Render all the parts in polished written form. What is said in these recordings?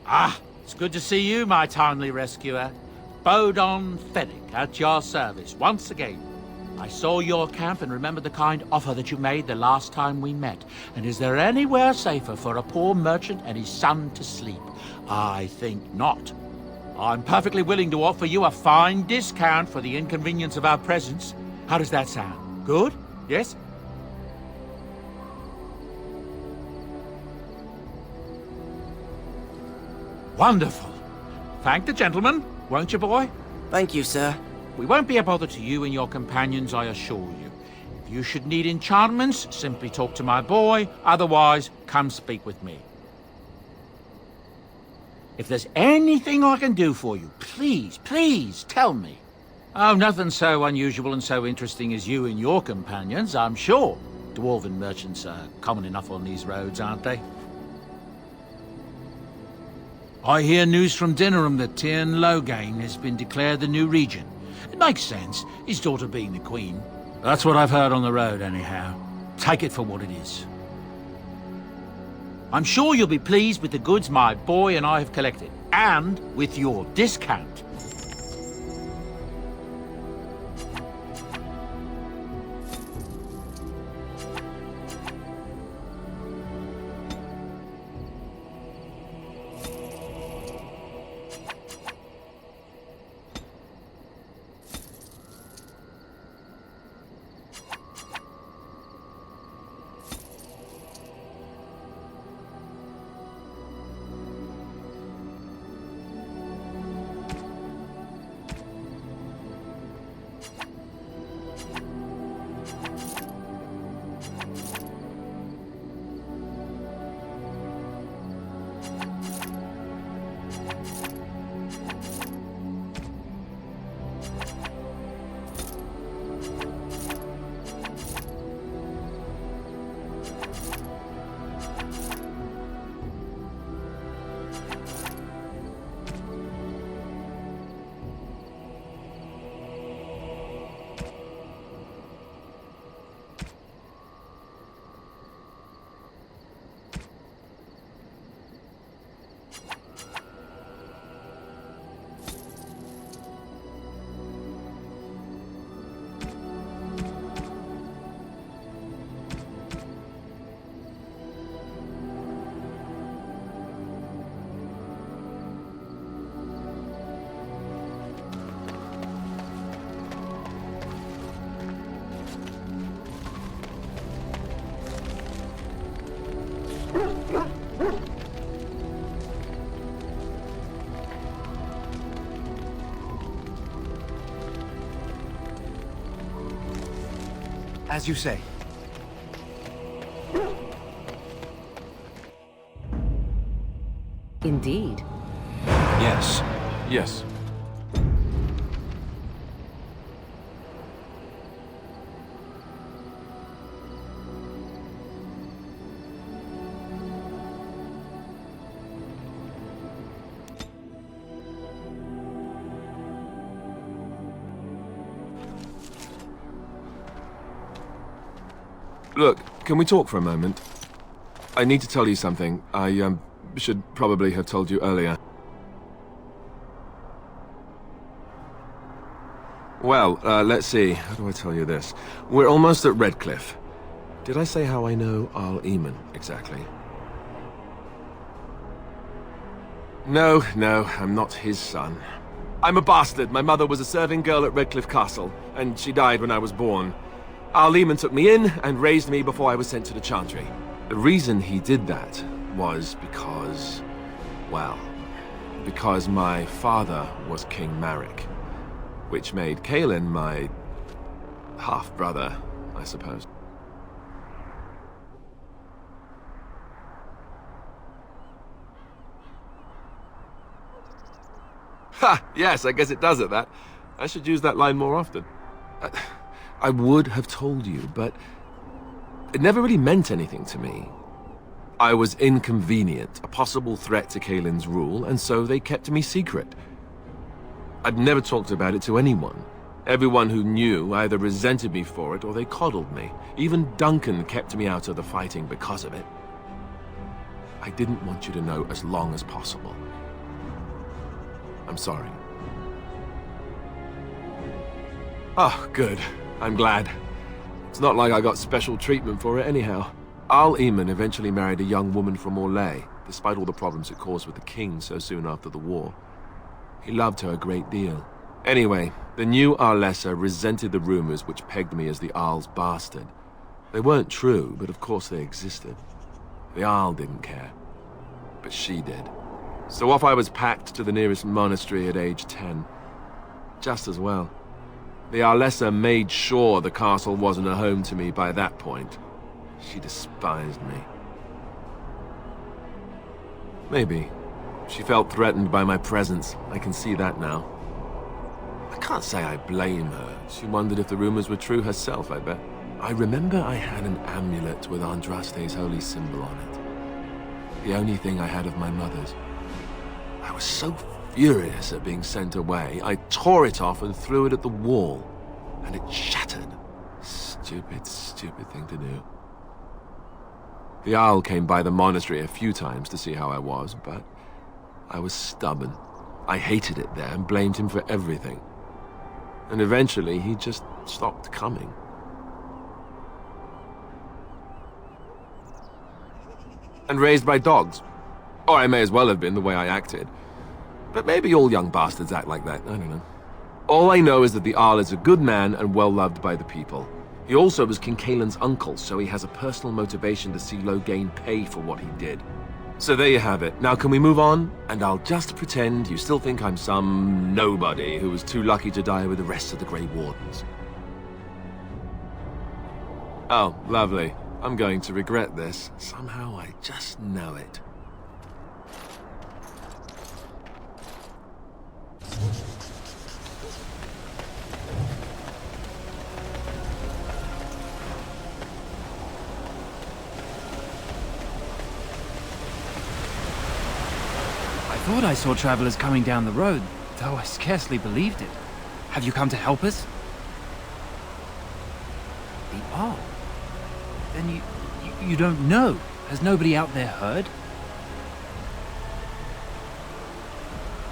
Ah, it's good to see you, my timely rescuer. Bodahn Fennick, at your service once again. I saw your camp and remembered the kind offer that you made the last time we met. And is there anywhere safer for a poor merchant and his son to sleep? I think not. I'm perfectly willing to offer you a fine discount for the inconvenience of our presence. How does that sound? Good? Yes? Wonderful. Thank the gentleman, won't you, boy? Thank you, sir. We won't be a bother to you and your companions, I assure you. If you should need enchantments, simply talk to my boy. Otherwise, come speak with me. If there's anything I can do for you, please tell me. Oh, nothing so unusual and so interesting as you and your companions, I'm sure. Dwarven merchants are common enough on these roads, aren't they? I hear news from Dinnerham that Tyrn Loghain has been declared the new regent. It makes sense, his daughter being the queen. That's what I've heard on the road, anyhow. Take it for what it is. I'm sure you'll be pleased with the goods my boy and I have collected, and with your discount. As you say. Indeed. Yes. Yes. Look, can we talk for a moment? I need to tell you something. I, should probably have told you earlier. Well, let's see. How do I tell you this? We're almost at Redcliffe. Did I say how I know Arl Eamon exactly? No, I'm not his son. I'm a bastard. My mother was a serving girl at Redcliffe Castle, and she died when I was born. Arl Eamon took me in and raised me before I was sent to the Chantry. The reason he did that was because, well, because my father was King Marek, which made Kaitlyn my half-brother, I suppose. Ha! Yes, I guess it does at that. I should use that line more often. I would have told you, but it never really meant anything to me. I was inconvenient, a possible threat to Kaitlyn's rule, and so they kept me secret. I'd never talked about it to anyone. Everyone who knew either resented me for it or they coddled me. Even Duncan kept me out of the fighting because of it. I didn't want you to know as long as possible. I'm sorry. Oh, good. I'm glad. It's not like I got special treatment for it anyhow. Al Eamon eventually married a young woman from Orlais, despite all the problems it caused with the king so soon after the war. He loved her a great deal. Anyway, the new Arlessa resented the rumors which pegged me as the Arl's bastard. They weren't true, but of course they existed. The Arl didn't care, but she did. So off I was packed to the nearest monastery at age 10. Just as well. The Arlessa made sure the castle wasn't a home to me by that point. She despised me. Maybe. She felt threatened by my presence. I can see that now. I can't say I blame her. She wondered if the rumors were true herself, I bet. I remember I had an amulet with Andraste's holy symbol on it. The only thing I had of my mother's. I was so furious at being sent away, I tore it off and threw it at the wall. And it shattered. Stupid, stupid thing to do. The Owl came by the monastery a few times to see how I was, but I was stubborn. I hated it there and blamed him for everything. And eventually, he just stopped coming. And raised by dogs. Or I may as well have been the way I acted. But maybe all young bastards act like that, I don't know. All I know is that the Arl is a good man and well-loved by the people. He also was King Caitlyn's uncle, so he has a personal motivation to see Loghain pay for what he did. So there you have it. Now can we move on? And I'll just pretend you still think I'm some nobody who was too lucky to die with the rest of the Grey Wardens. Oh, lovely. I'm going to regret this. Somehow I just know it. I thought I saw travelers coming down the road, though I scarcely believed it. Have you come to help us? The Arl? Then you don't know? Has nobody out there heard?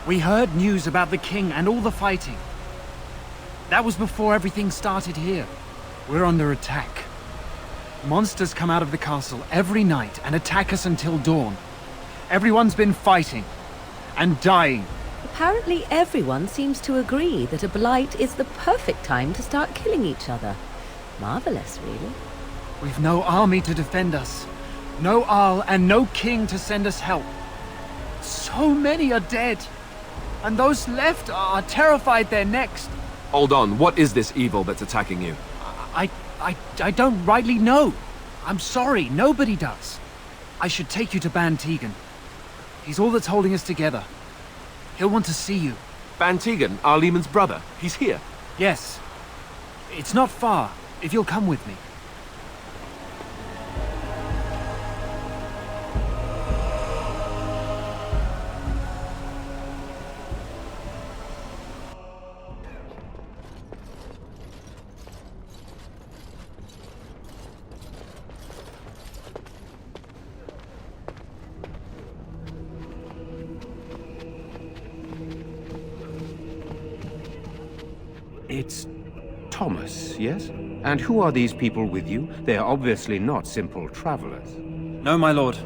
We heard news about the king and all the fighting. That was before everything started here. We're under attack. Monsters come out of the castle every night and attack us until dawn. Everyone's been fighting. And dying. Apparently everyone seems to agree that a blight is the perfect time to start killing each other. Marvelous, really. We've no army to defend us. No Arl and no king to send us help. So many are dead. And those left are terrified they're next. Hold on, what is this evil that's attacking you? I don't rightly know. I'm sorry, nobody does. I should take you to Bann Teagan. He's all that's holding us together. He'll want to see you. Bann Teagan, Al Eamon's brother. He's here. Yes. It's not far, if you'll come with me. It's Thomas, yes? And who are these people with you? They are obviously not simple travelers. No, my lord.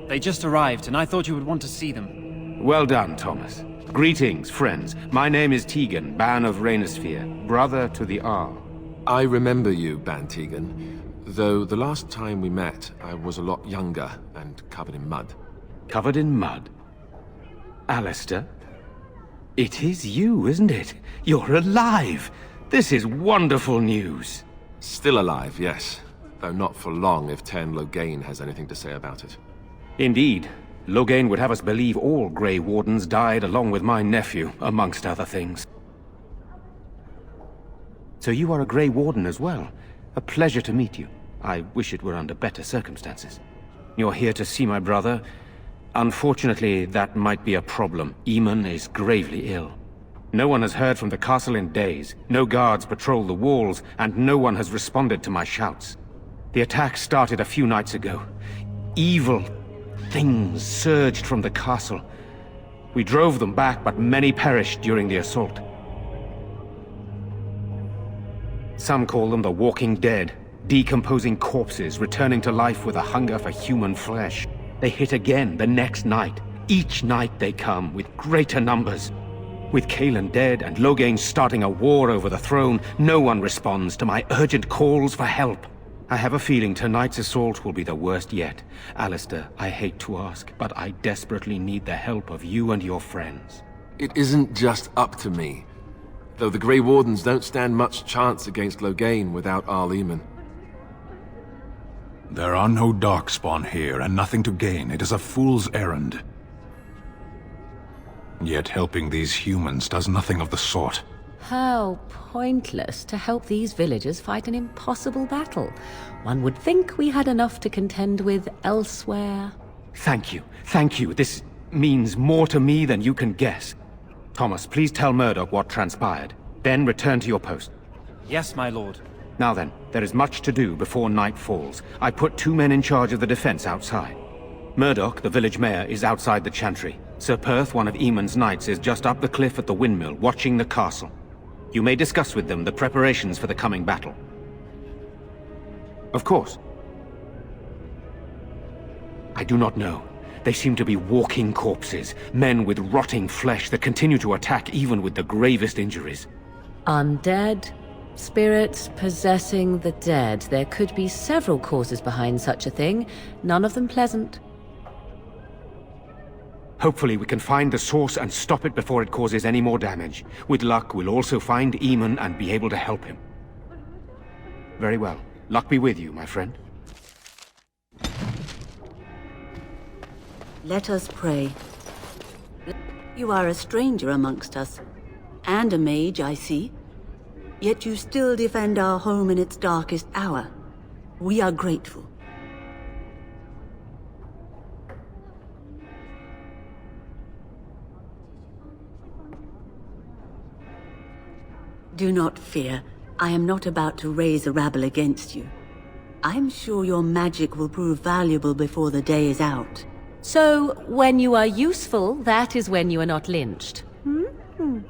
They just arrived, and I thought you would want to see them. Well done, Thomas. Greetings, friends. My name is Teagan, Bann of Rainisfere, brother to the Arl. I remember you, Bann Teagan. Though the last time we met, I was a lot younger and covered in mud. Covered in mud? Alistair? It is you, isn't it? You're alive! This is wonderful news! Still alive, yes. Though not for long if Tern Loghain has anything to say about it. Indeed. Loghain would have us believe all Grey Wardens died along with my nephew, amongst other things. So you are a Grey Warden as well. A pleasure to meet you. I wish it were under better circumstances. You're here to see my brother. Unfortunately, that might be a problem. Eamon is gravely ill. No one has heard from the castle in days. No guards patrol the walls, and no one has responded to my shouts. The attack started a few nights ago. Evil, Things surged from the castle. We drove them back, but many perished during the assault. Some call them the Walking Dead, decomposing corpses returning to life with a hunger for human flesh. They hit again the next night. Each night they come with greater numbers. With Kaitlyn dead and Logain starting a war over the throne, no one responds to my urgent calls for help. I have a feeling tonight's assault will be the worst yet. Alistair, I hate to ask, but I desperately need the help of you and your friends. It isn't just up to me. Though the Grey Wardens don't stand much chance against Logain without Arleman. There are no Darkspawn here, and nothing to gain. It is a fool's errand. Yet helping these humans does nothing of the sort. How pointless to help these villagers fight an impossible battle. One would think we had enough to contend with elsewhere. Thank you. Thank you. This means more to me than you can guess. Thomas, please tell Murdock what transpired. Then return to your post. Yes, my lord. Now then, there is much to do before night falls. I put 2 men in charge of the defense outside. Murdock, the village mayor, is outside the chantry. Sir Perth, one of Eamon's knights, is just up the cliff at the windmill, watching the castle. You may discuss with them the preparations for the coming battle. Of course. I do not know. They seem to be walking corpses, men with rotting flesh that continue to attack even with the gravest injuries. Undead? Spirits possessing the dead. There could be several causes behind such a thing, none of them pleasant. Hopefully we can find the source and stop it before it causes any more damage. With luck, we'll also find Eamon and be able to help him. Very well. Luck be with you, my friend. Let us pray. You are a stranger amongst us, and a mage, I see. Yet you still defend our home in its darkest hour. We are grateful. Do not fear. I am not about to raise a rabble against you. I'm sure your magic will prove valuable before the day is out. So, when you are useful, that is when you are not lynched.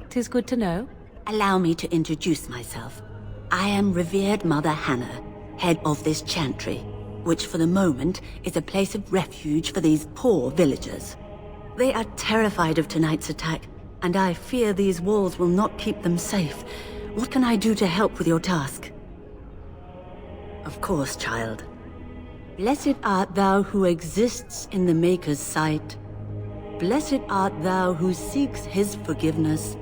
'Tis good to know. Allow me to introduce myself. I am revered Mother Hannah, head of this chantry, which for the moment is a place of refuge for these poor villagers. They are terrified of tonight's attack, and I fear these walls will not keep them safe. What can I do to help with your task? Of course, child. Blessed art thou who exists in the Maker's sight. Blessed art thou who seeks his forgiveness.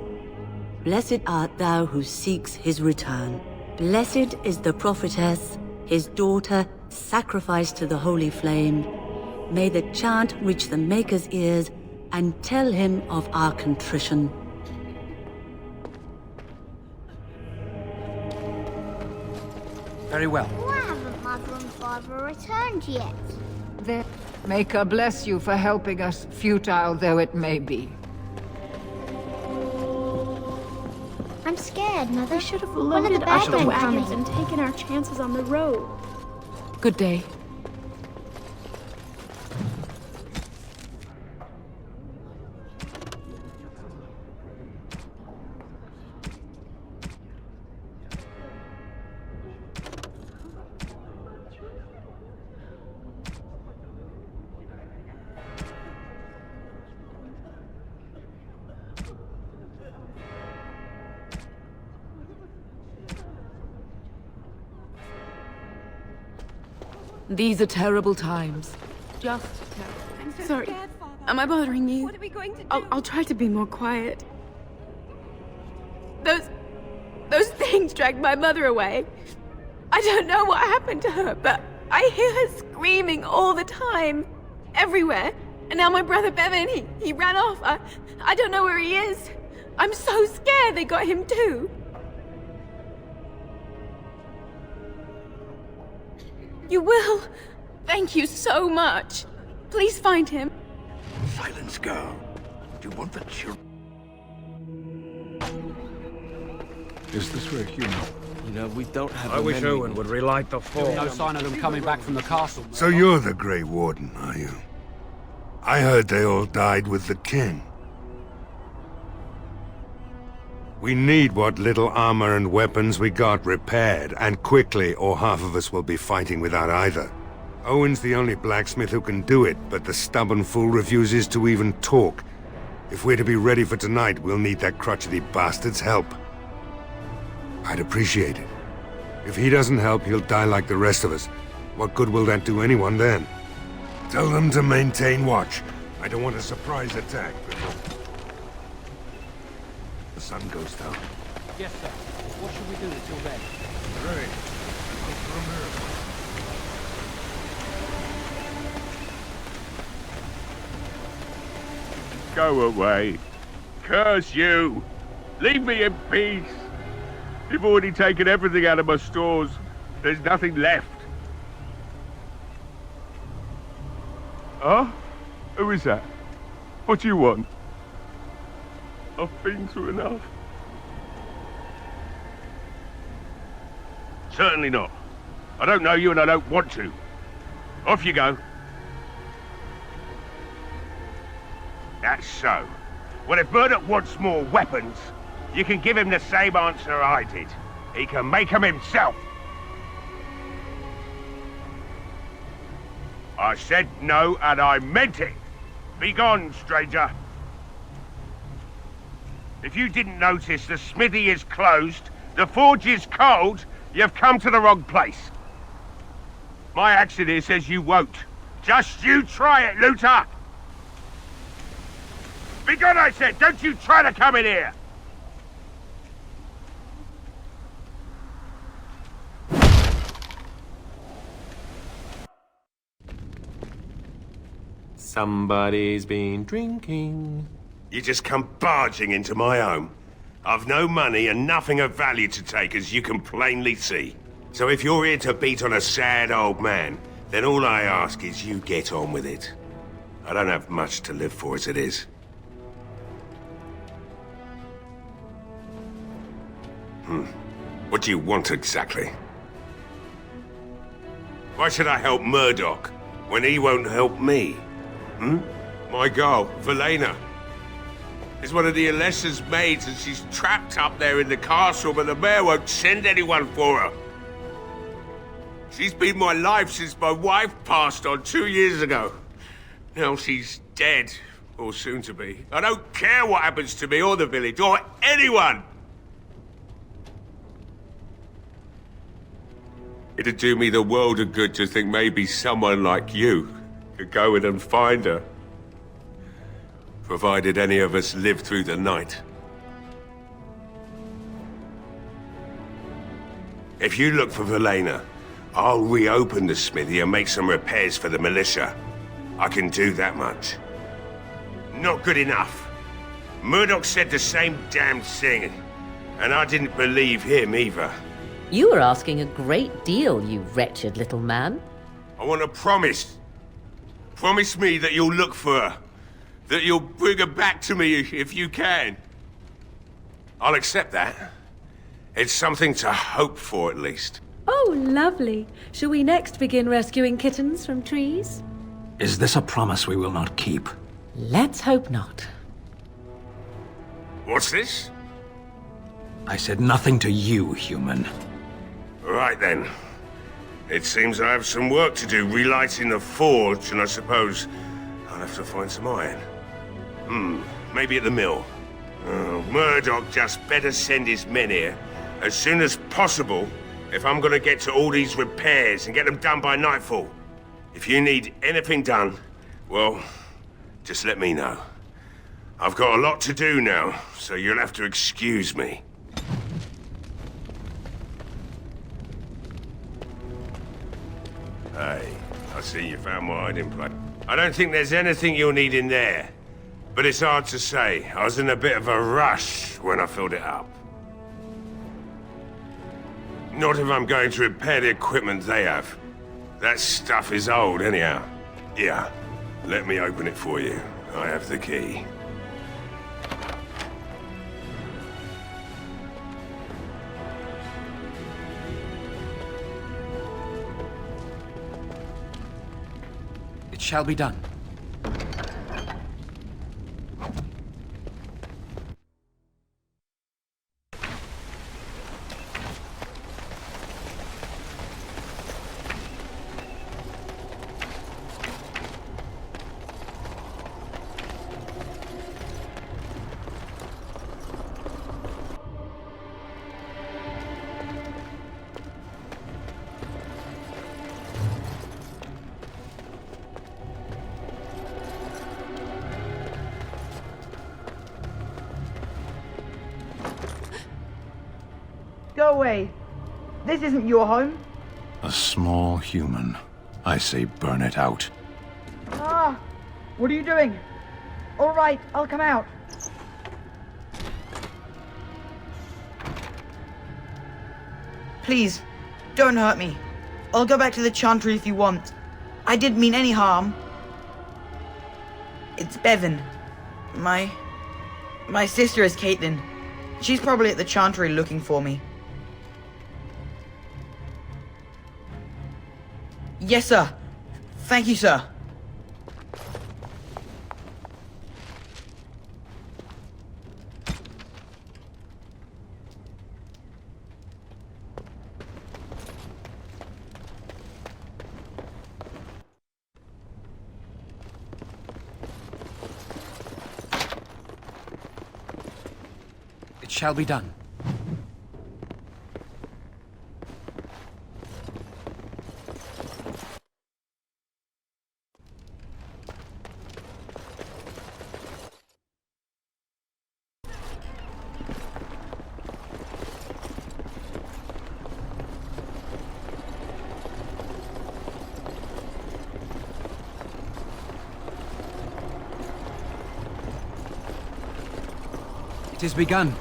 Blessed art thou who seeks his return. Blessed is the prophetess, his daughter, sacrificed to the holy flame. May the chant reach the Maker's ears and tell him of our contrition. Very well. Why haven't Mother and Father returned yet? The Maker bless you for helping us, futile though it may be. I'm scared, Mother. We should have One of the loaded bad up the men wagons coming. and taken our chances on the road. Good day. These are terrible times. Just I'm sorry. Am I bothering you? What are we going to do? I'll try to be more quiet. Those things dragged my mother away. I don't know what happened to her, but I hear her screaming all the time. Everywhere. And now my brother Bevin, he ran off. I don't know where he is. I'm so scared they got him too. You will? Thank you so much. Please find him. Silence, girl. Do you want the children? Is this where human? You know, we don't have I wish Owen would relight the fire. No sign of them coming back from the castle. So you're the Grey Warden, are you? I heard they all died with the king. We need what little armor and weapons we got repaired, and quickly, or half of us will be fighting without either. Owen's the only blacksmith who can do it, but the stubborn fool refuses to even talk. If we're to be ready for tonight, we'll need that crotchety bastard's help. I'd appreciate it. If he doesn't help, he'll die like the rest of us. What good will that do anyone then? Tell them to maintain watch. I don't want a surprise attack before the sun goes down. Yes, sir. What should we do until then? Pray. Look for a miracle. Go away. Curse you! Leave me in peace! You've already taken everything out of my stores. There's nothing left. Huh? Who is that? What do you want? I've been through enough. Certainly not. I don't know you and I don't want to. Off you go. That's so. Well, if Murdock wants more weapons, you can give him the same answer I did. He can make them himself. I said no, and I meant it. Be gone, stranger. If you didn't notice, the smithy is closed, the forge is cold, you've come to the wrong place. My accent here says you won't. Just you try it, looter! Be gone, I said! Don't you try to come in here! Somebody's been drinking. You just come barging into my home. I've no money and nothing of value to take, as you can plainly see. So if you're here to beat on a sad old man, then all I ask is you get on with it. I don't have much to live for as it is. What do you want exactly? Why should I help Murdock when he won't help me? My girl, Velena, is one of the Alessa's maids, and she's trapped up there in the castle, but the mayor won't send anyone for her. She's been my life since my wife passed on 2 years ago. Now she's dead, or soon to be. I don't care what happens to me or the village, or anyone! It'd do me the world of good to think maybe someone like you could go in and find her. Provided any of us live through the night. If you look for Velena, I'll reopen the smithy and make some repairs for the militia. I can do that much. Not good enough. Murdock said the same damn thing, and I didn't believe him either. You were asking a great deal, you wretched little man. I want a promise. Promise me that you'll look for her. That you'll bring her back to me if you can. I'll accept that. It's something to hope for, at least. Oh, lovely. Shall we next begin rescuing kittens from trees? Is this a promise we will not keep? Let's hope not. What's this? I said nothing to you, human. Right then. It seems I have some work to do relighting the forge, and I suppose I'll have to find some iron. Maybe at the mill. Murdock just better send his men here as soon as possible if I'm gonna get to all these repairs and get them done by nightfall. If you need anything done, well, just let me know. I've got a lot to do now, so you'll have to excuse me. Hey, I see you found my hiding place. I don't think there's anything you'll need in there. But it's hard to say. I was in a bit of a rush when I filled it up. Not if I'm going to repair the equipment they have. That stuff is old anyhow. Yeah, let me open it for you. I have the key. It shall be done. Go away. This isn't your home. A small human. I say burn it out. Ah! What are you doing? All right, I'll come out. Please, don't hurt me. I'll go back to the Chantry if you want. I didn't mean any harm. It's Bevin. My sister is Kaitlyn. She's probably at the Chantry looking for me. Yes, sir. Thank you, sir. It shall be done. It has begun.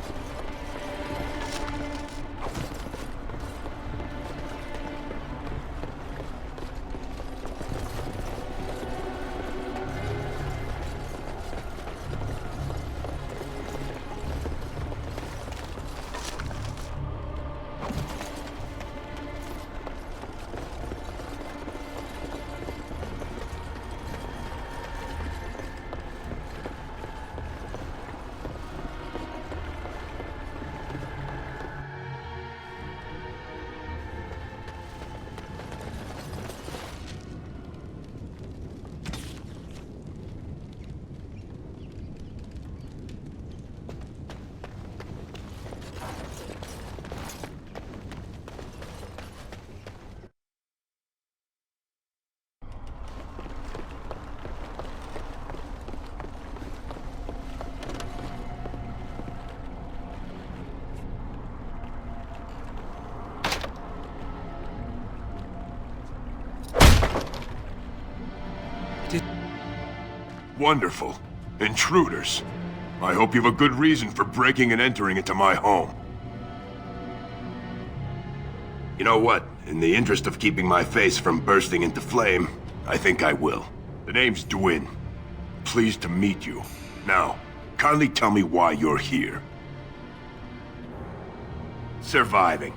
Wonderful. Intruders. I hope you have a good reason for breaking and entering into my home. You know what? In the interest of keeping my face from bursting into flame, I think I will. The name's Jowain. Pleased to meet you. Now, kindly tell me why you're here. Surviving.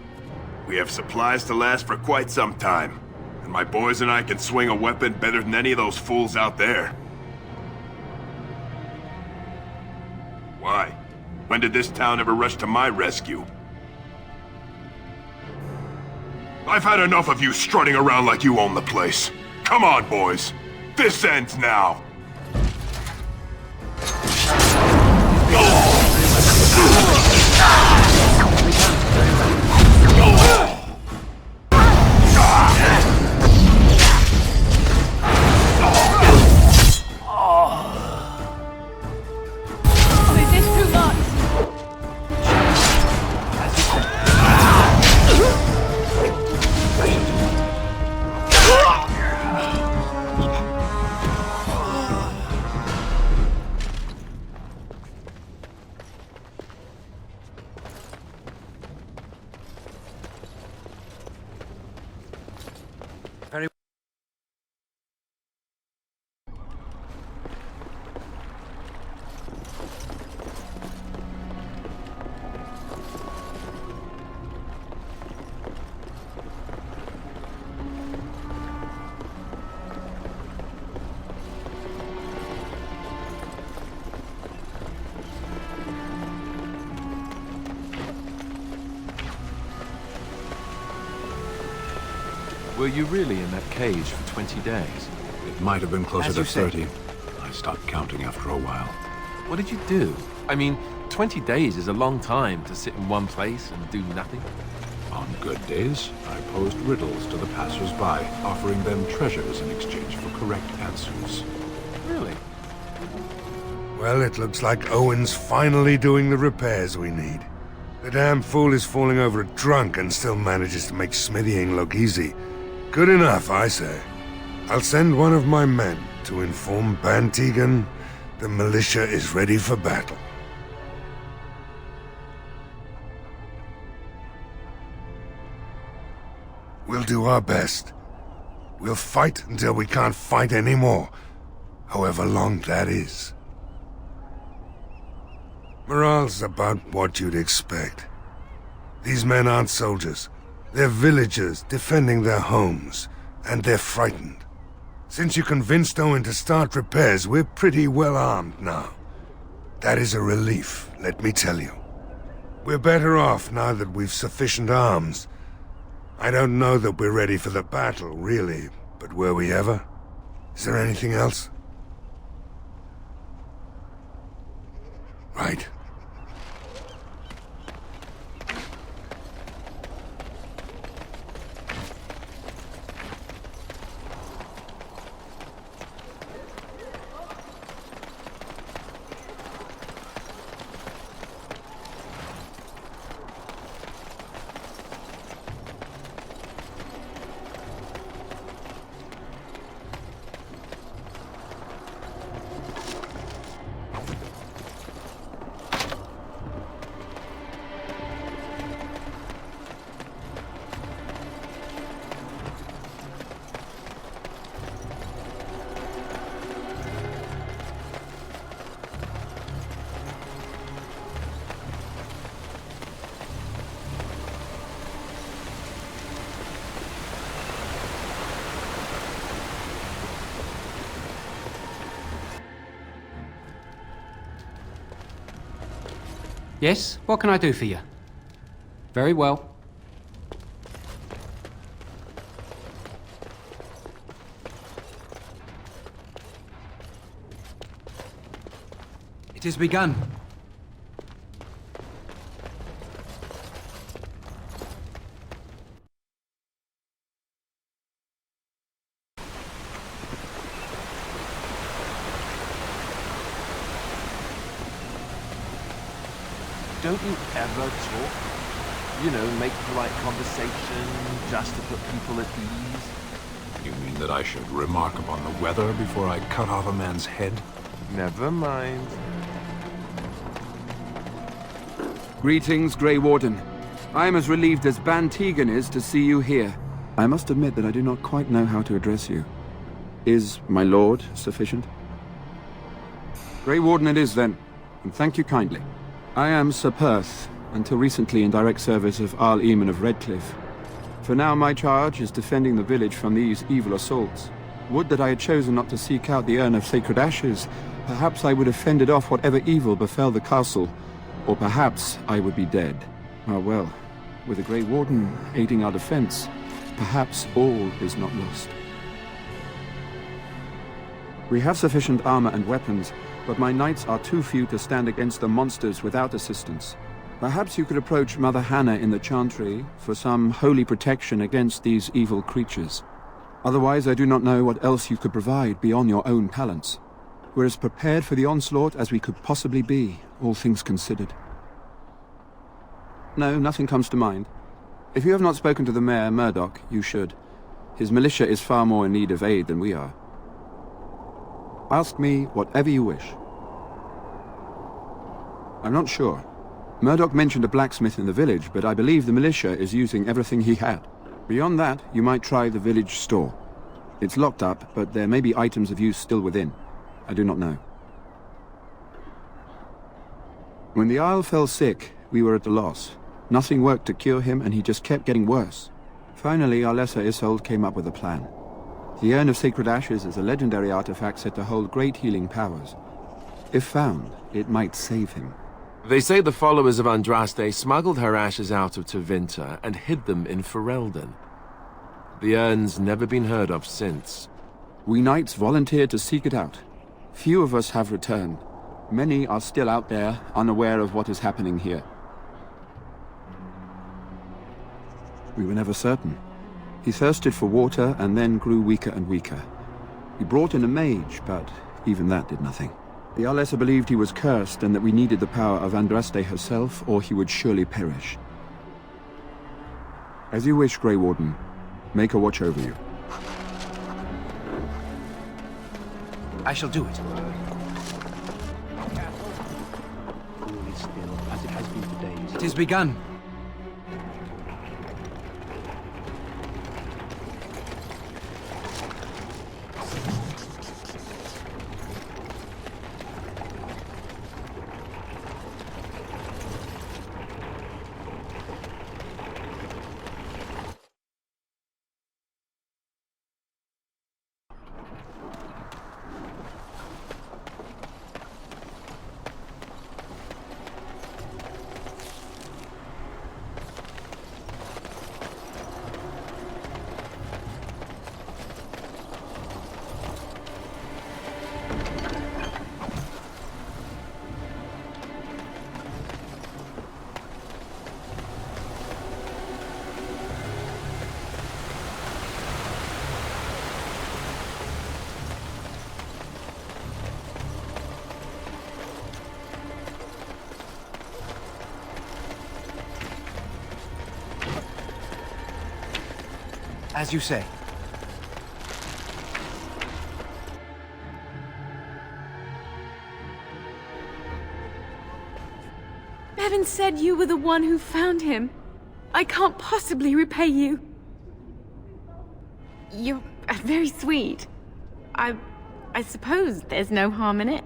We have supplies to last for quite some time. And my boys and I can swing a weapon better than any of those fools out there. Why? When did this town ever rush to my rescue? I've had enough of you strutting around like you own the place. Come on, boys. This ends now. Were you really in that cage for 20 days? It might have been closer As to you say. 30. I stopped counting after a while. What did you do? I mean, 20 days is a long time to sit in one place and do nothing. On good days, I posed riddles to the passers-by, offering them treasures in exchange for correct answers. Really? Well, it looks like Owen's finally doing the repairs we need. The damn fool is falling over drunk and still manages to make smithying look easy. Good enough, I say. I'll send one of my men to inform Bann Teagan the militia is ready for battle. We'll do our best. We'll fight until we can't fight anymore, however long that is. Morale's about what you'd expect. These men aren't soldiers. They're villagers defending their homes, and they're frightened. Since you convinced Owen to start repairs, we're pretty well armed now. That is a relief, let me tell you. We're better off now that we've sufficient arms. I don't know that we're ready for the battle, really, but were we ever? Is there anything else? Right. Yes? What can I do for you? Very well. It has begun. Don't you ever talk? You know, make polite conversation, just to put people at ease? You mean that I should remark upon the weather before I cut off a man's head? Never mind. Greetings, Grey Warden. I am as relieved as Bann Teagan is to see you here. I must admit that I do not quite know how to address you. Is my lord sufficient? Grey Warden it is then, and thank you kindly. I am Sir Perth, until recently in direct service of Arl Eamon of Redcliffe. For now my charge is defending the village from these evil assaults. Would that I had chosen not to seek out the urn of sacred ashes. Perhaps I would have fended off whatever evil befell the castle, or perhaps I would be dead. Ah well, with the Grey Warden aiding our defense, perhaps all is not lost. We have sufficient armor and weapons, but my knights are too few to stand against the monsters without assistance. Perhaps you could approach Mother Hannah in the Chantry for some holy protection against these evil creatures. Otherwise, I do not know what else you could provide beyond your own talents. We're as prepared for the onslaught as we could possibly be, all things considered. No, nothing comes to mind. If you have not spoken to the Mayor, Murdock, you should. His militia is far more in need of aid than we are. Ask me whatever you wish. I'm not sure. Murdock mentioned a blacksmith in the village, but I believe the militia is using everything he had. Beyond that, you might try the village store. It's locked up, but there may be items of use still within. I do not know. When the Isle fell sick, we were at a loss. Nothing worked to cure him, and he just kept getting worse. Finally, our lesser Isolde came up with a plan. The Urn of Sacred Ashes is a legendary artifact said to hold great healing powers. If found, it might save him. They say the followers of Andraste smuggled her ashes out of Tevinter and hid them in Ferelden. The urn's never been heard of since. We knights volunteered to seek it out. Few of us have returned. Many are still out there, unaware of what is happening here. We were never certain. He thirsted for water and then grew weaker and weaker. We brought in a mage, but even that did nothing. The Alessa believed he was cursed and that we needed the power of Andraste herself, or he would surely perish. As you wish, Grey Warden. Make her watch over you. I shall do it. All is still as it has been for days. It is begun. As you say. Bevin said you were the one who found him. I can't possibly repay you. You're very sweet. I suppose there's no harm in it.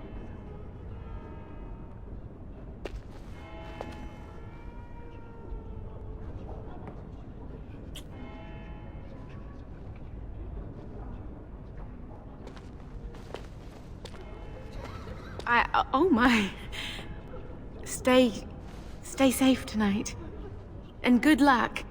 Oh my. Stay safe tonight. And good luck.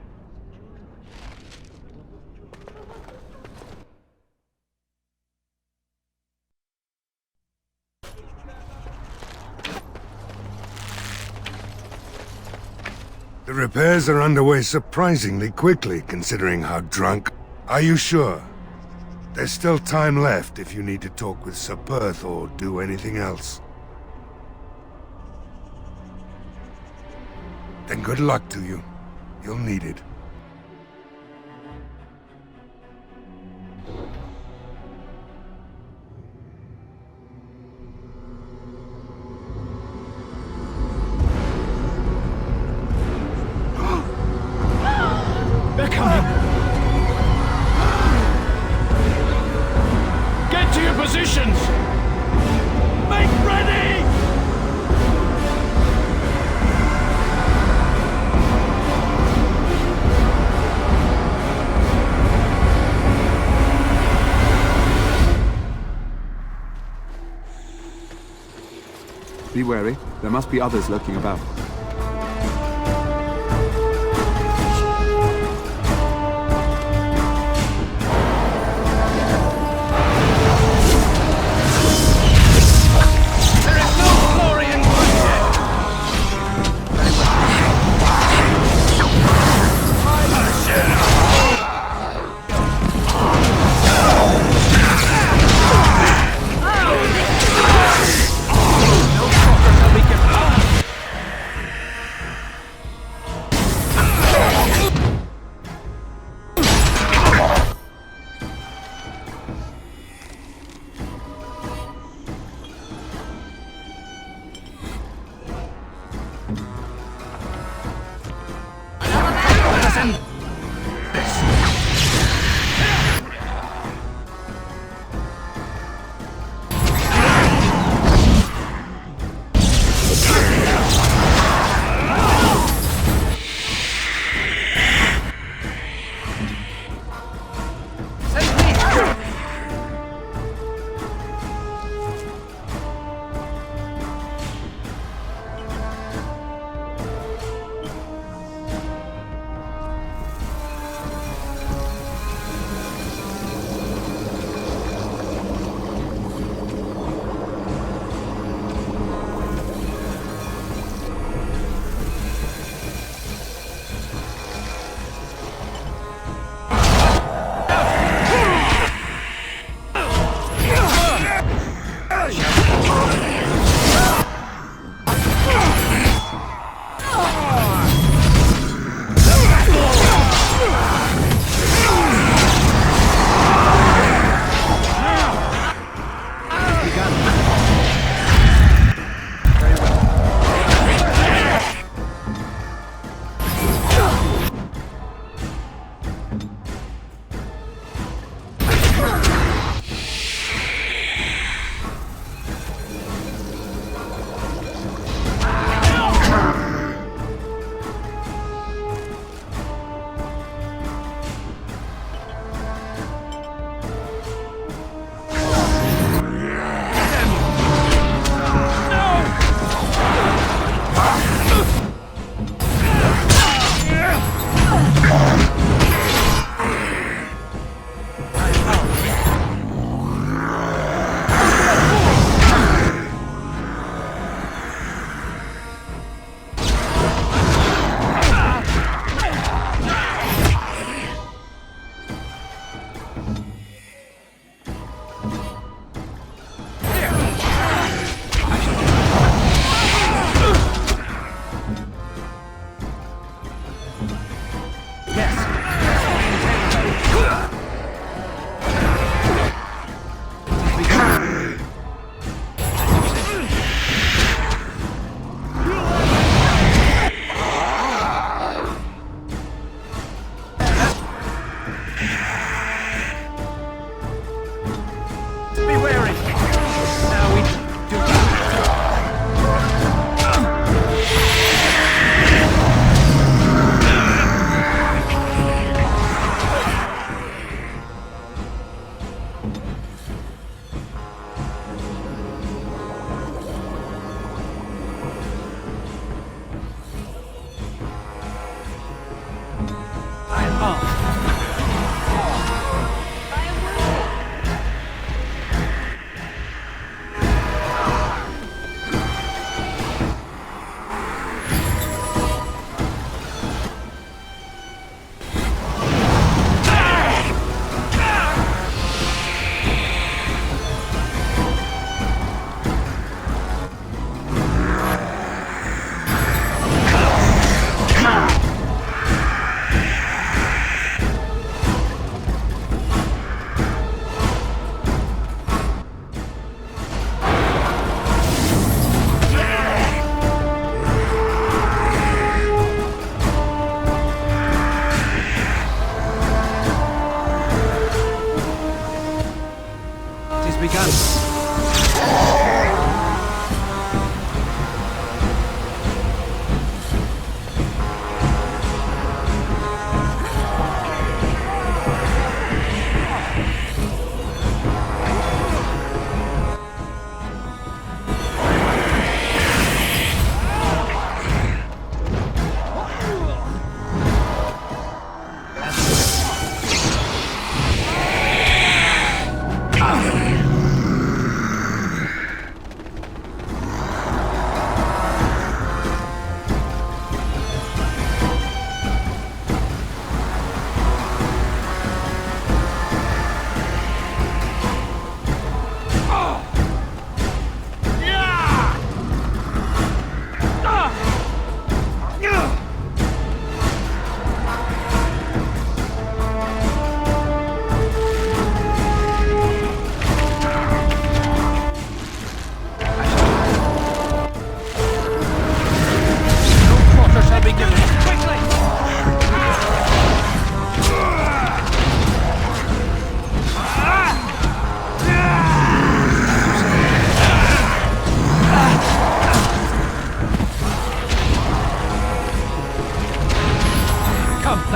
The repairs are underway surprisingly quickly, considering how drunk. Are you sure? There's still time left if you need to talk with Sir Perth or do anything else. Then good luck to you. You'll need it. They're coming! Get to your positions! Make ready! Be wary. There must be others lurking about.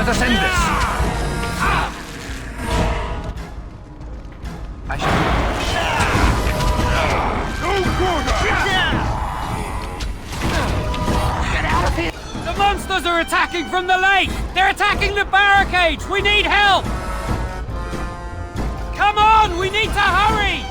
Let us end this. I shall... Get out of here! The monsters are attacking from the lake! They're attacking the barricades! We need help! Come on! We need to hurry!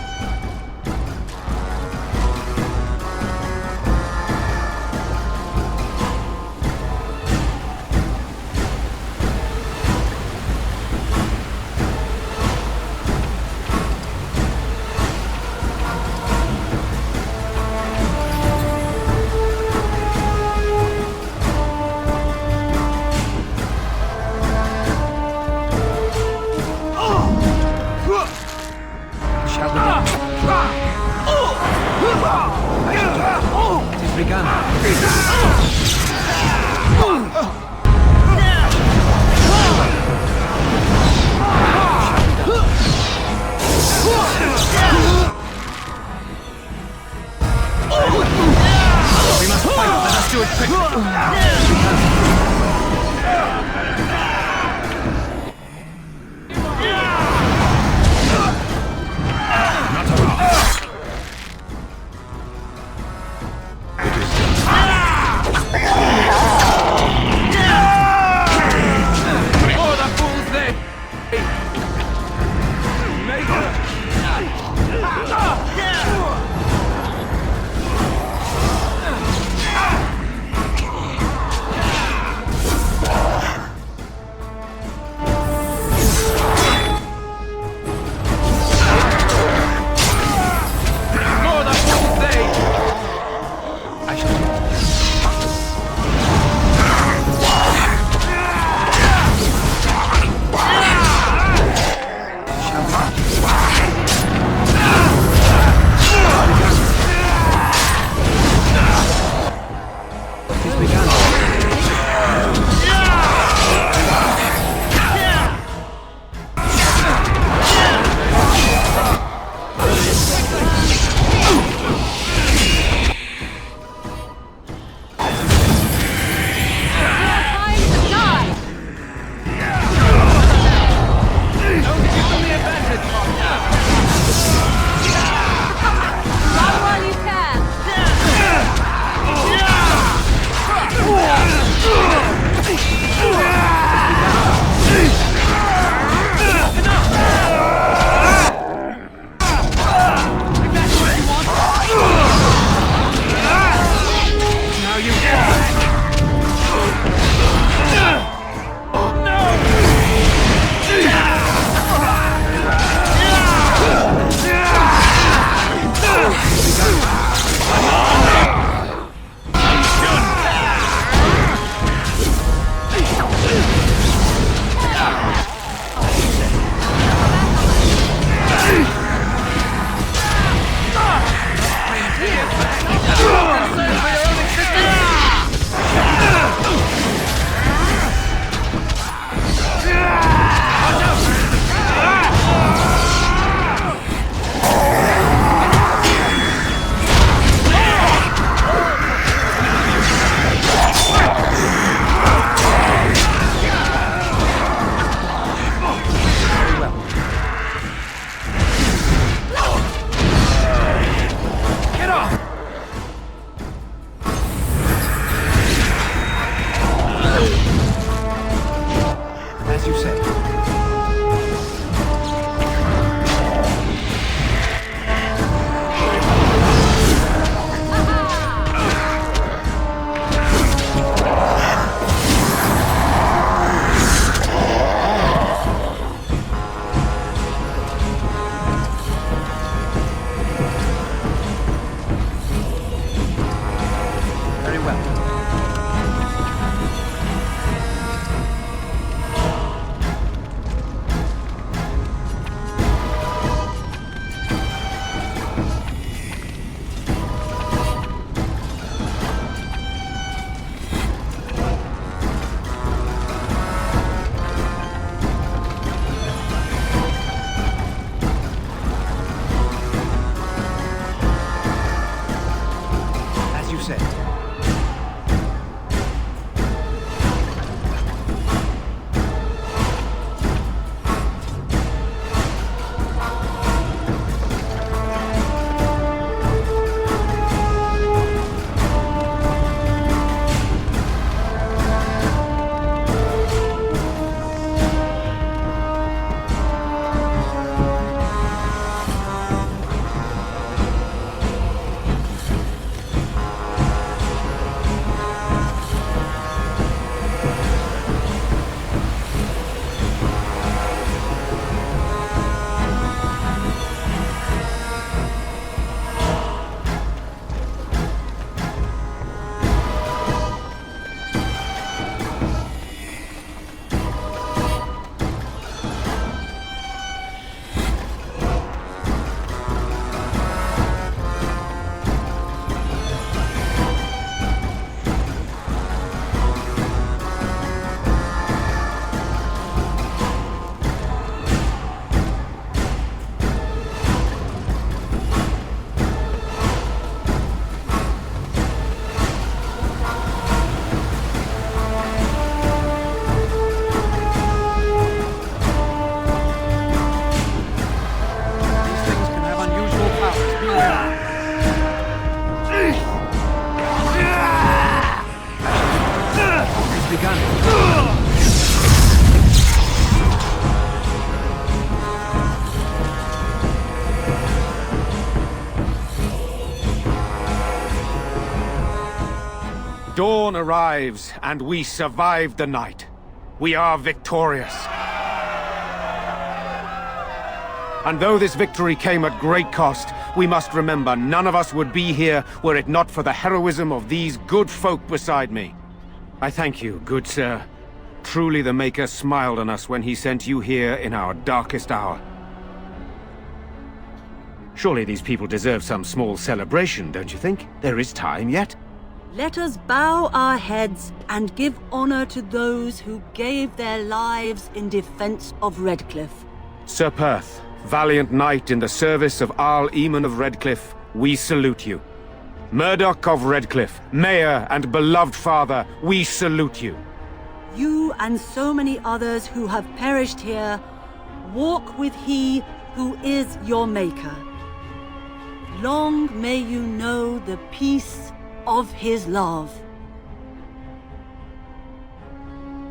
Dawn arrives, and we survive the night. We are victorious. And though this victory came at great cost, we must remember none of us would be here were it not for the heroism of these good folk beside me. I thank you, good sir. Truly the Maker smiled on us when he sent you here in our darkest hour. Surely these people deserve some small celebration, don't you think? There is time yet. Let us bow our heads and give honor to those who gave their lives in defense of Redcliffe. Sir Perth, valiant knight in the service of Arl Eamon of Redcliffe, we salute you. Murdock of Redcliffe, mayor and beloved father, we salute you. You and so many others who have perished here, walk with he who is your maker. Long may you know the peace of his love.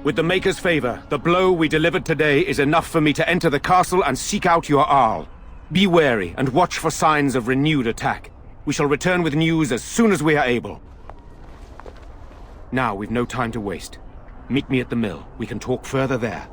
With the Maker's favor, the blow we delivered today is enough for me to enter the castle and seek out your Arl. Be wary and watch for signs of renewed attack. We shall return with news as soon as we are able. Now we've no time to waste. Meet me at the mill. We can talk further there.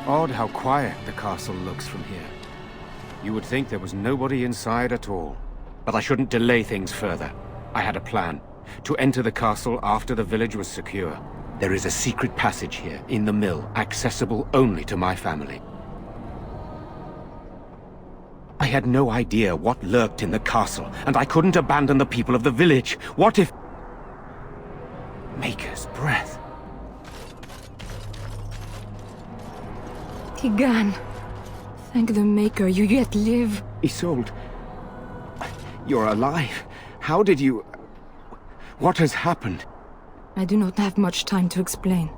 Odd how quiet the castle looks from here. You would think there was nobody inside at all. But I shouldn't delay things further. I had a plan. To enter the castle after the village was secure. There is a secret passage here, in the mill, accessible only to my family. I had no idea what lurked in the castle, and I couldn't abandon the people of the village. What if... Maker's breath. Teagan, thank the Maker, you yet live. Isolde, you're alive. How did you... What has happened? I do not have much time to explain.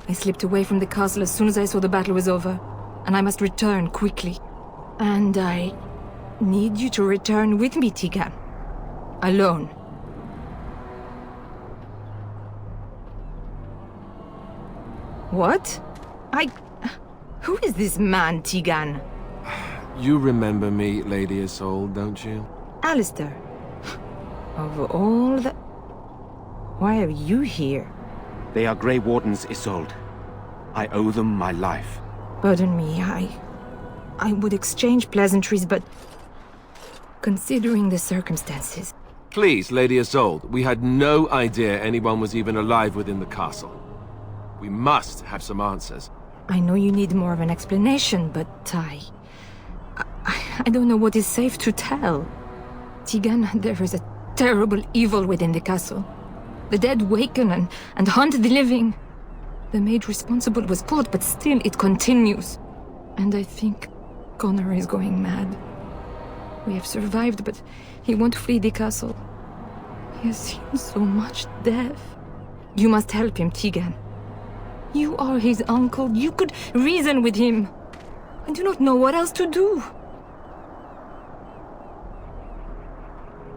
I slipped away from the castle as soon as I saw the battle was over, and I must return quickly. And I need you to return with me, Teagan. Alone. What? Who is this man, Teagan? You remember me, Lady Isolde, don't you? Alistair. Of all the... Why are you here? They are Grey Wardens, Isolde. I owe them my life. Pardon me, I would exchange pleasantries, but... Considering the circumstances... Please, Lady Isolde, we had no idea anyone was even alive within the castle. We must have some answers. I know you need more of an explanation, but I don't know what is safe to tell. Teagan, there is a terrible evil within the castle. The dead waken and haunt the living. The maid responsible was caught, but still it continues. And I think Connor is going mad. We have survived, but he won't flee the castle. He has seen so much death. You must help him, Teagan. You are his uncle. You could reason with him. I do not know what else to do.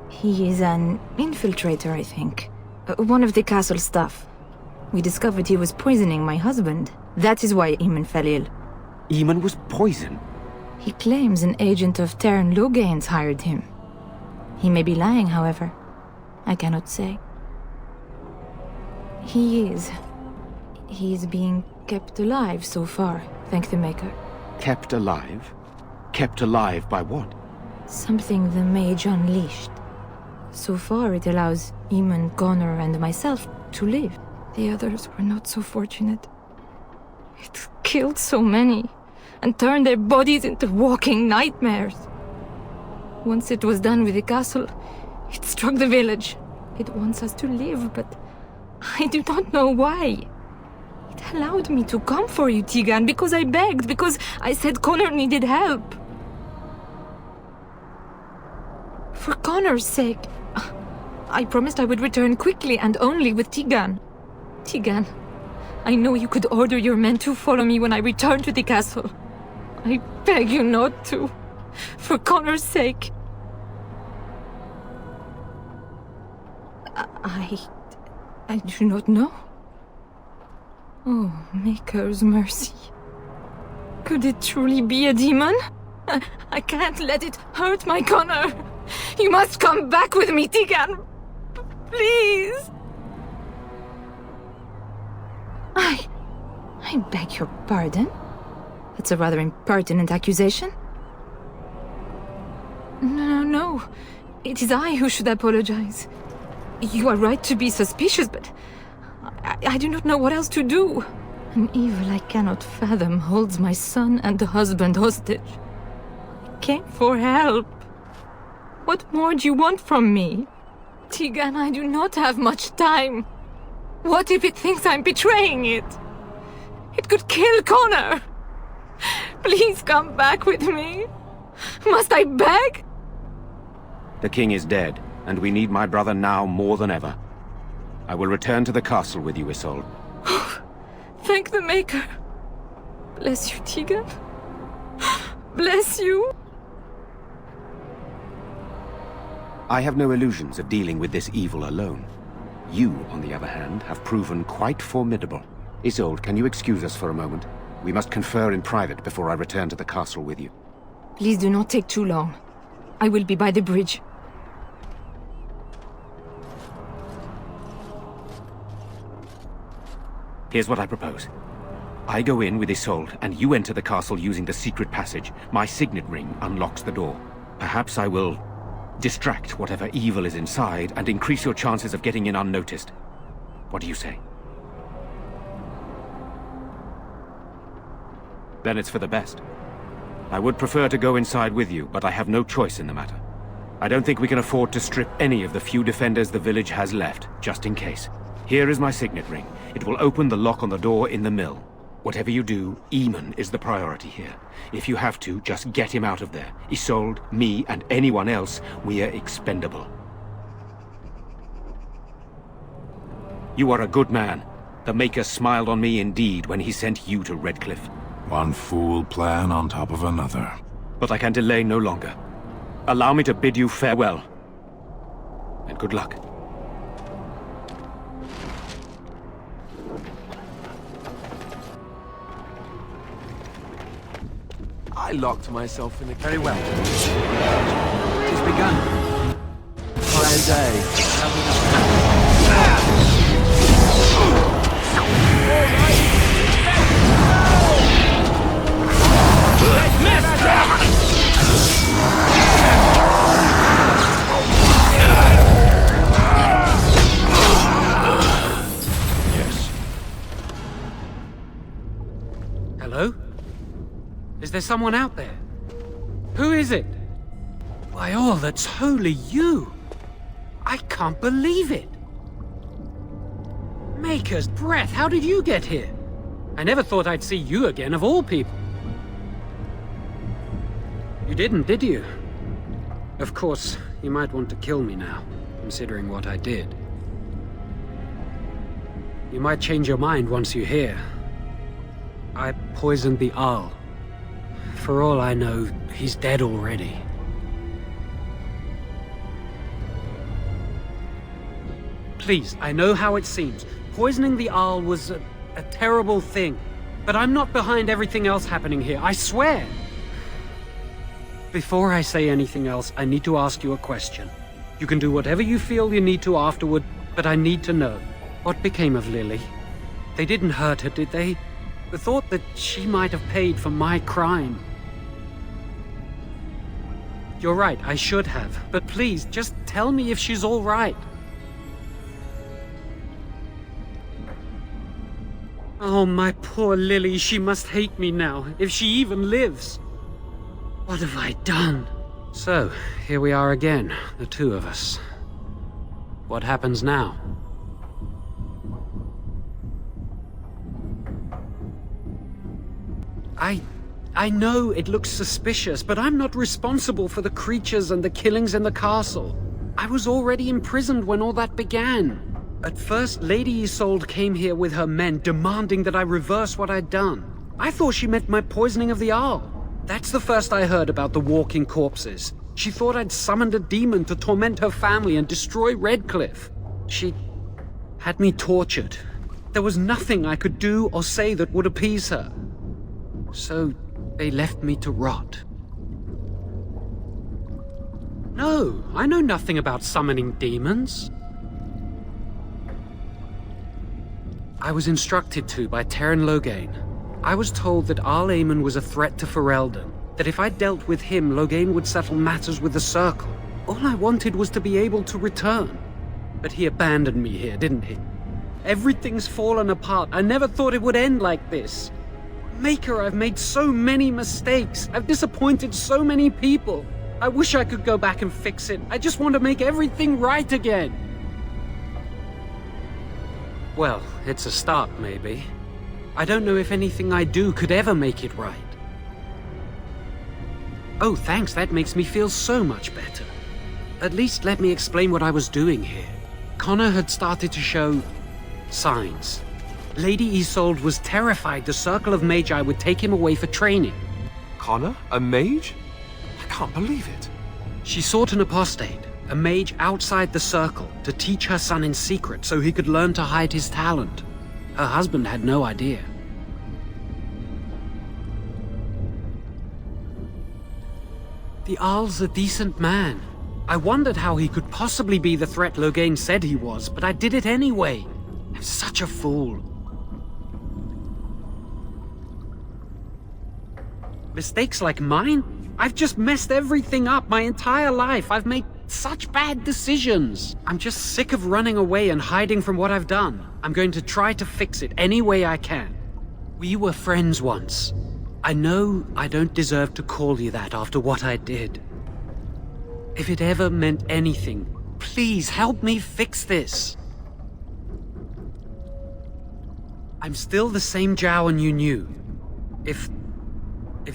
He is an infiltrator, I think. One of the castle staff. We discovered he was poisoning my husband. That is why Eamon fell ill. Eamon was poisoned? He claims an agent of Terran Logain's hired him. He may be lying, however. I cannot say. He is being kept alive so far, thank the Maker. Kept alive? Kept alive by what? Something the Mage unleashed. So far it allows Eamon, Connor, and myself to live. The others were not so fortunate. It killed so many, and turned their bodies into walking nightmares. Once it was done with the castle, it struck the village. It wants us to live, but I do not know why. It allowed me to come for you, Teagan, because I begged, because I said Connor needed help. For Connor's sake, I promised I would return quickly and only with Teagan. Teagan, I know you could order your men to follow me when I return to the castle. I beg you not to. For Connor's sake. I do not know. Oh, Maker's mercy. Could it truly be a demon? I can't let it hurt my Connor. You must come back with me, Teagan. Please. I beg your pardon? That's a rather impertinent accusation. No. It is I who should apologize. You are right to be suspicious, but I do not know what else to do. An evil I cannot fathom holds my son and husband hostage. I came for help. What more do you want from me? Teagan, I do not have much time. What if it thinks I'm betraying it? It could kill Connor. Please come back with me. Must I beg? The king is dead, and we need my brother now more than ever. I will return to the castle with you, Isolde. Thank the Maker. Bless you, Teagan. Bless you. I have no illusions of dealing with this evil alone. You, on the other hand, have proven quite formidable. Isolde, can you excuse us for a moment? We must confer in private before I return to the castle with you. Please do not take too long. I will be by the bridge. Here's what I propose. I go in with Isolde, and you enter the castle using the secret passage. My signet ring unlocks the door. Perhaps I will distract whatever evil is inside and increase your chances of getting in unnoticed. What do you say? Then it's for the best. I would prefer to go inside with you, but I have no choice in the matter. I don't think we can afford to strip any of the few defenders the village has left, just in case. Here is my signet ring. It will open the lock on the door in the mill. Whatever you do, Eamon is the priority here. If you have to, just get him out of there. Isolde, me, and anyone else, we are expendable. You are a good man. The Maker smiled on me indeed when he sent you to Redcliffe. One fool plan on top of another. But I can delay no longer. Allow me to bid you farewell. And good luck. I locked myself in a cave. Very well. It is begun. By a day. Yes. Hello? Is there someone out there? Who is it? By all that's holy, you! I can't believe it! Maker's breath, how did you get here? I never thought I'd see you again, of all people. You didn't, did you? Of course, you might want to kill me now, considering what I did. You might change your mind once you hear, I poisoned the Arl. For all I know, he's dead already. Please, I know how it seems. Poisoning the Arl was a terrible thing. But I'm not behind everything else happening here, I swear! Before I say anything else, I need to ask you a question. You can do whatever you feel you need to afterward, but I need to know. What became of Lily? They didn't hurt her, did they? The thought that she might have paid for my crime. You're right, I should have. But please, just tell me if she's all right. Oh, my poor Lily, she must hate me now, if she even lives. What have I done? So, here we are again, the two of us. What happens now? I know it looks suspicious, but I'm not responsible for the creatures and the killings in the castle. I was already imprisoned when all that began. At first, Lady Isolde came here with her men, demanding that I reverse what I'd done. I thought she meant my poisoning of the Arl. That's the first I heard about the walking corpses. She thought I'd summoned a demon to torment her family and destroy Redcliffe. She had me tortured. There was nothing I could do or say that would appease her. So they left me to rot. No, I know nothing about summoning demons. I was instructed to by Terran Loghain. I was told that Arl Aemon was a threat to Ferelden, that if I dealt with him, Loghain would settle matters with the Circle. All I wanted was to be able to return. But he abandoned me here, didn't he? Everything's fallen apart. I never thought it would end like this. Maker, I've made so many mistakes. I've disappointed so many people. I wish I could go back and fix it. I just want to make everything right again. Well, it's a start, maybe. I don't know if anything I do could ever make it right. Oh, thanks, that makes me feel so much better. At least let me explain what I was doing here. Connor had started to show signs. Lady Isolde was terrified the Circle of Magi would take him away for training. Connor? A mage? I can't believe it. She sought an apostate, a mage outside the Circle, to teach her son in secret so he could learn to hide his talent. Her husband had no idea. The Arl's a decent man. I wondered how he could possibly be the threat Loghain said he was, but I did it anyway. I'm such a fool. Mistakes like mine? I've just messed everything up my entire life. I've made such bad decisions. I'm just sick of running away and hiding from what I've done. I'm going to try to fix it any way I can. We were friends once. I know I don't deserve to call you that after what I did. If it ever meant anything, please help me fix this. I'm still the same Jowain you knew. If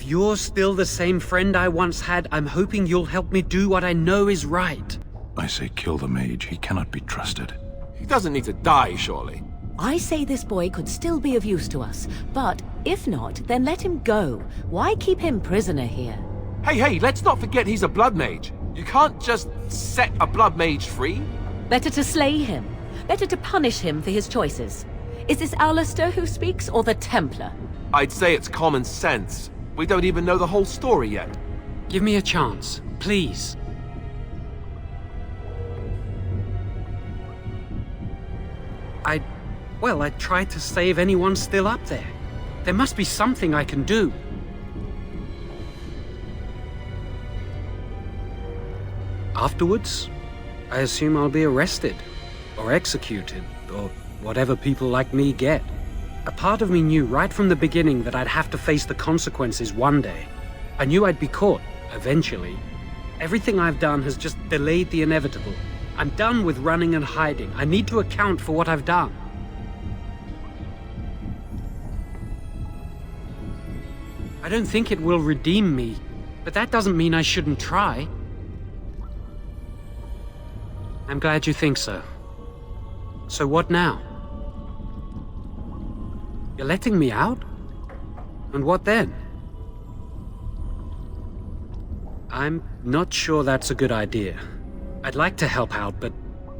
you're still the same friend I once had, I'm hoping you'll help me do what I know is right. I say kill the mage. He cannot be trusted. He doesn't need to die, surely. I say this boy could still be of use to us, but if not, then let him go. Why keep him prisoner here? Hey, let's not forget he's a blood mage. You can't just set a blood mage free. Better to slay him. Better to punish him for his choices. Is this Alistair who speaks, or the Templar? I'd say it's common sense. We don't even know the whole story yet. Give me a chance, please. I tried to save anyone still up there. There must be something I can do. Afterwards, I assume I'll be arrested, or executed, or whatever people like me get. A part of me knew right from the beginning that I'd have to face the consequences one day. I knew I'd be caught, eventually. Everything I've done has just delayed the inevitable. I'm done with running and hiding. I need to account for what I've done. I don't think it will redeem me, but that doesn't mean I shouldn't try. I'm glad you think so. So what now? You're letting me out? And what then? I'm not sure that's a good idea. I'd like to help out, but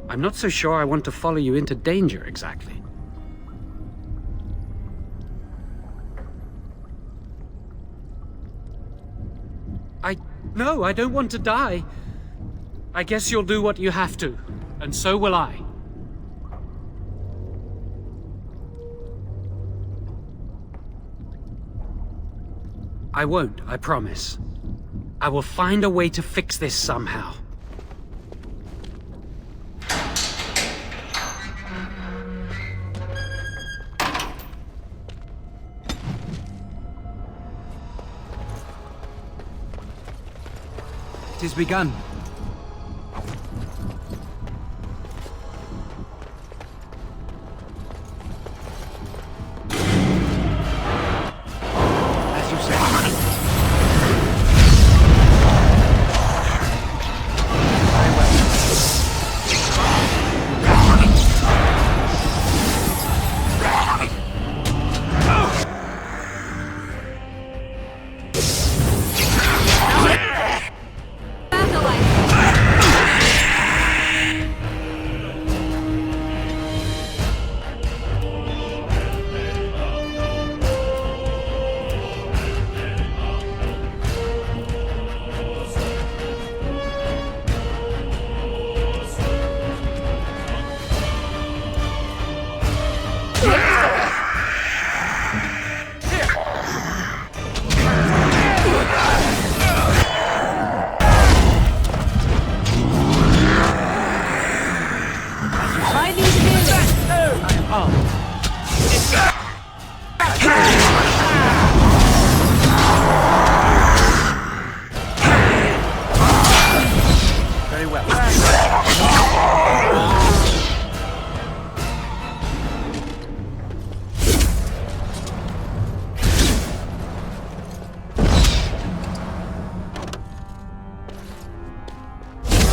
I'm not so sure I want to follow you into danger exactly. No, I don't want to die. I guess you'll do what you have to, and so will I. I won't, I promise. I will find a way to fix this somehow. It is begun. As you say.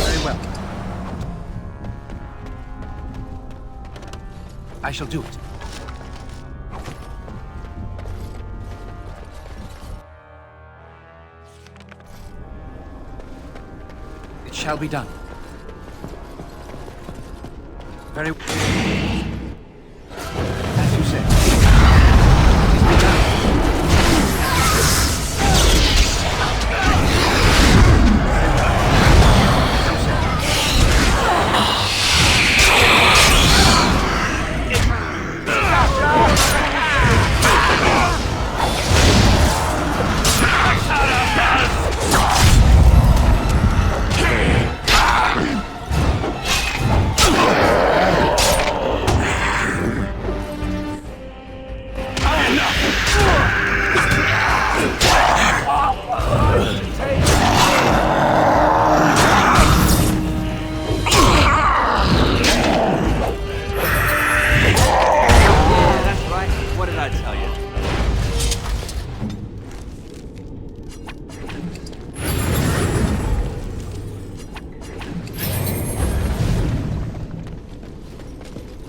Very well. I shall do it. It shall be done. Very well. As you say. It is begun.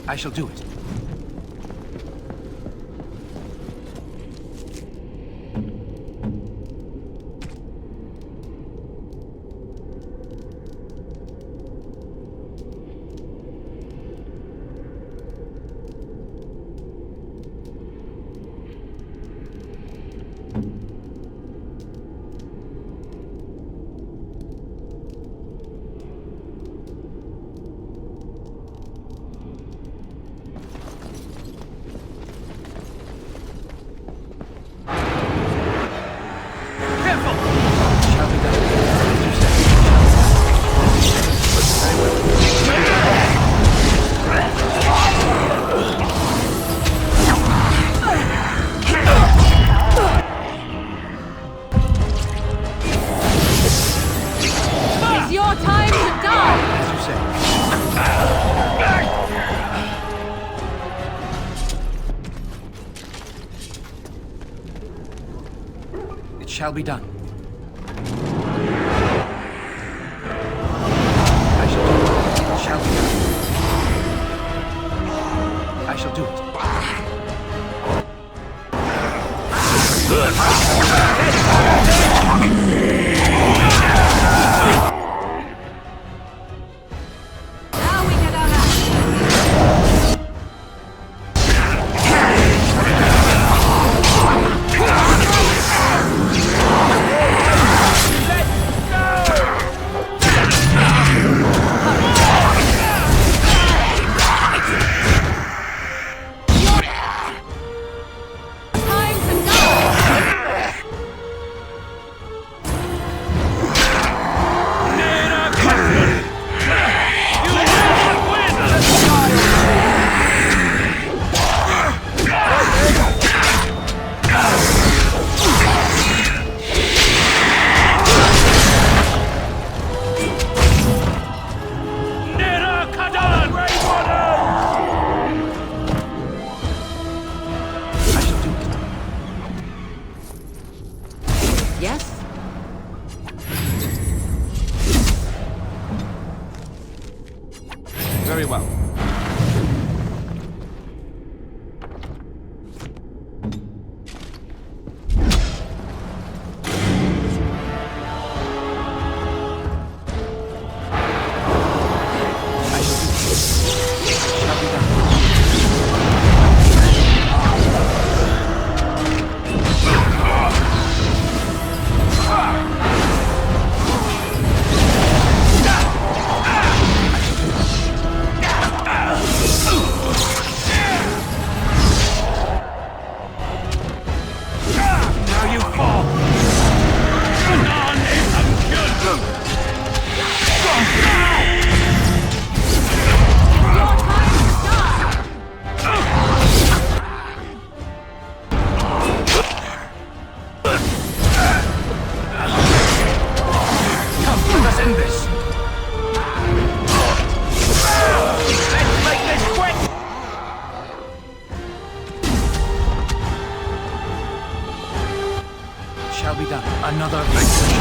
I shall do it. Shall be done. I shall do it. It shall be done. I shall do it. Very well. Shall be done. Another victory.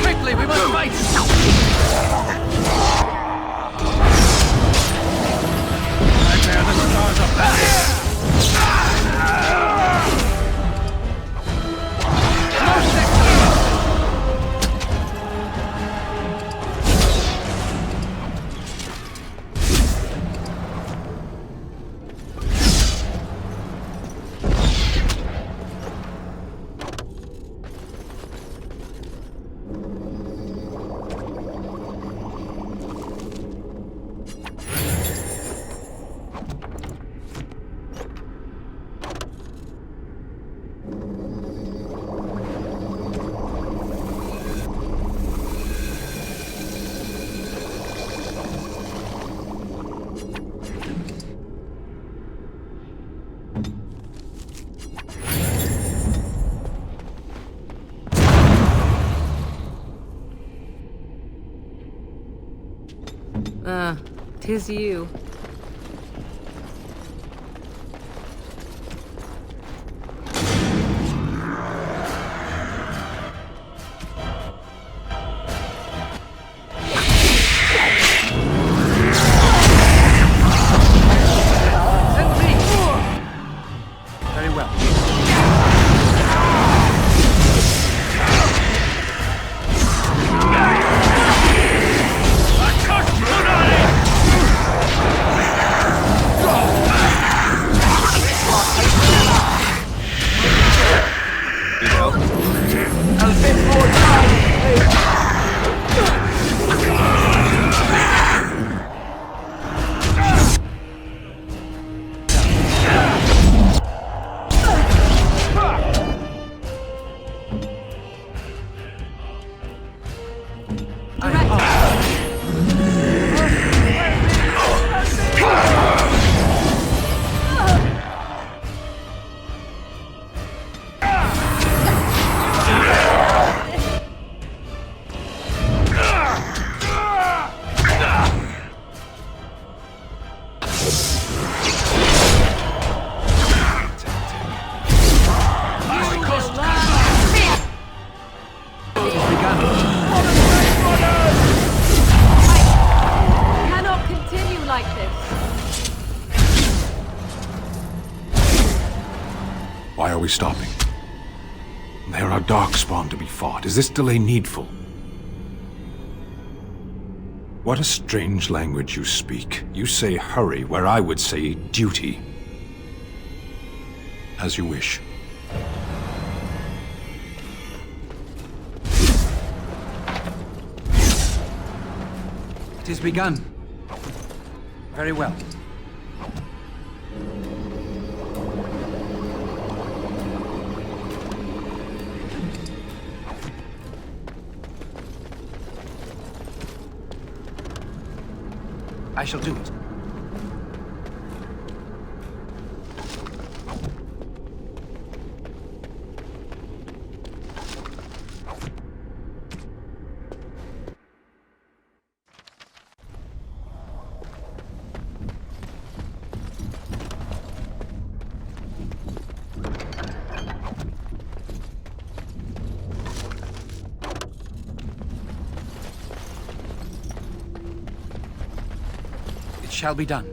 Quickly, we must fight! I bear the stars of battle! Tis you. Very well. we stopping? There are darkspawn to be fought. Is this delay needful? What a strange language you speak. You say hurry, where I would say duty. As you wish. It is begun. Very well. I shall do it. Shall be done.